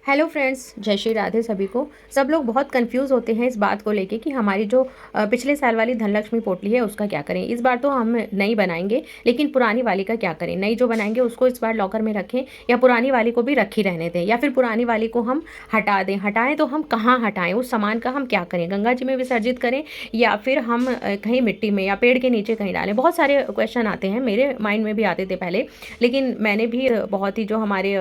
Hello friends, जय श्री राधे सभी को। सब लोग बहुत कंफ्यूज होते हैं इस बात को लेके कि हमारी जो पिछले साल वाली धनलक्ष्मी पोटली है उसका क्या करें। इस बार तो हम नई बनाएंगे, लेकिन पुरानी वाली का क्या करें। नई जो बनाएंगे उसको इस बार लॉकर में रखें या पुरानी वाली को भी रखी रहने दें, या फिर पुरानी वाली को हम हटा दें। हटाएं तो हम कहाँ हटाएं, उस सामान का हम क्या करें, गंगा जी में विसर्जित करें या फिर हम कहीं मिट्टी में या पेड़ के नीचे कहीं डालें। बहुत सारे क्वेश्चन आते हैं, मेरे माइंड में भी आते थे पहले, लेकिन मैंने भी बहुत ही जो हमारे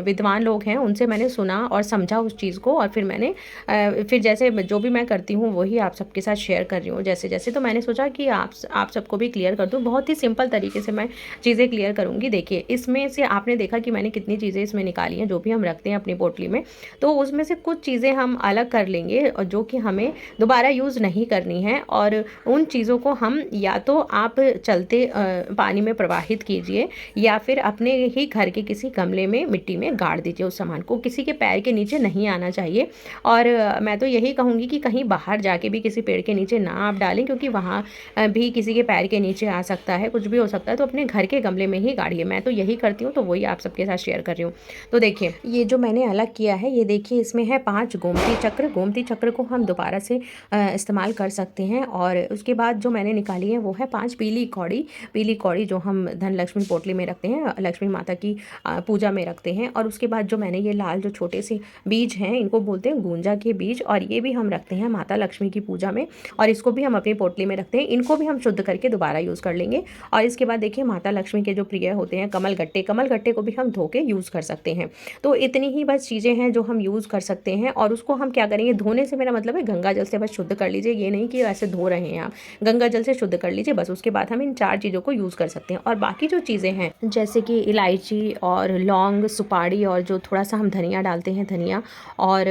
विद्वान लोग हैं उनसे मैंने सुना और समझा उस चीज़ को, और फिर मैंने फिर जैसे जो भी मैं करती हूँ वही आप सबके साथ शेयर कर रही हूँ जैसे जैसे। तो मैंने सोचा कि आप सबको भी क्लियर कर दूँ। बहुत ही सिंपल तरीके से मैं चीज़ें क्लियर करूँगी। देखिए, इसमें से आपने देखा कि मैंने कितनी चीज़ें इसमें निकाली हैं जो भी हम रखते हैं अपनी पोटली में। तो उसमें से कुछ चीज़ें हम अलग कर लेंगे और जो कि हमें दोबारा यूज़ नहीं करनी है, और उन चीज़ों को हम या तो आप चलते पानी में प्रवाहित कीजिए या फिर अपने ही घर के किसी गमले में मिट्टी में गाड़ दीजिए। उस सामान को किसी के पैर के नीचे नहीं आना चाहिए। और मैं तो यही कहूँगी कि कहीं बाहर जाके भी किसी पेड़ के नीचे ना आप डालें, क्योंकि वहाँ भी किसी के पैर के नीचे आ सकता है, कुछ भी हो सकता है। तो अपने घर के गमले में ही गाड़िए। मैं तो यही करती हूँ, तो वही आप सबके साथ शेयर कर रही हूँ। तो देखिए, ये जो मैंने अलग किया है, ये देखिए इसमें है 5 गोमती चक्र। गोमती चक्र को हम दोबारा से इस्तेमाल कर सकते हैं। और उसके बाद जो मैंने निकाली है वो है 5 पीली कौड़ी। पीली कौड़ी जो हम धन लक्ष्मी पोटली में रखते हैं, लक्ष्मी माता की पूजा में रखते हैं। और उसके बाद जो मैंने ये लाल जो छोटे से बीज हैं, इनको बोलते हैं गुंजा के बीज, और ये भी हम रखते हैं माता लक्ष्मी की पूजा में, और इसको भी हम अपनी पोटली में रखते हैं। इनको भी हम शुद्ध करके दोबारा यूज़ कर लेंगे। और इसके बाद देखिए, माता लक्ष्मी के जो प्रिय होते हैं कमल गट्टे, कमल गट्टे को भी हम धो के यूज़ कर सकते हैं। तो इतनी ही बस चीज़ें हैं जो हम यूज़ कर सकते हैं। और उसको हम क्या करेंगे, धोने से मेरा मतलब है गंगा जल से बस शुद्ध कर लीजिए। ये नहीं कि ऐसे धो रहे हैं आप, गंगा जल से शुद्ध कर लीजिए बस। उसके बाद हम इन 4 चीज़ों को यूज़ कर सकते हैं। और बाकी जो चीज़ें हैं जैसे कि इलायची और लौंग, सुपारी, और जो थोड़ा सा हम धनिया डालते हैं, धनिया और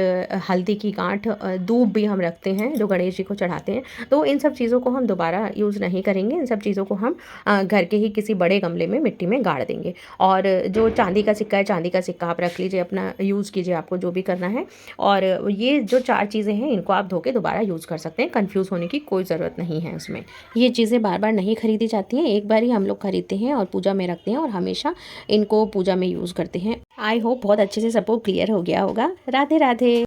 हल्दी की गांठ, दूब भी हम रखते हैं जो गणेश जी को चढ़ाते हैं। तो इन सब चीज़ों को हम दोबारा यूज़ नहीं करेंगे। इन सब चीज़ों को हम घर के ही किसी बड़े गमले में मिट्टी में गाड़ देंगे। और जो चांदी का सिक्का है, चांदी का सिक्का आप रख लीजिए, अपना यूज़ कीजिए, आपको जो भी करना है। और ये जो 4 चीज़ें हैं इनको आप धो के दोबारा यूज़ कर सकते हैं। कन्फ्यूज़ होने की कोई ज़रूरत नहीं है उसमें। ये चीज़ें बार बार नहीं खरीदी जाती हैं, एक बार ही हम लोग खरीदते हैं और पूजा में रखते हैं, और हमेशा इनको पूजा में यूज़ करते हैं। आई होप बहुत अच्छे से सबको क्लियर हो गया होगा। राधे राधे।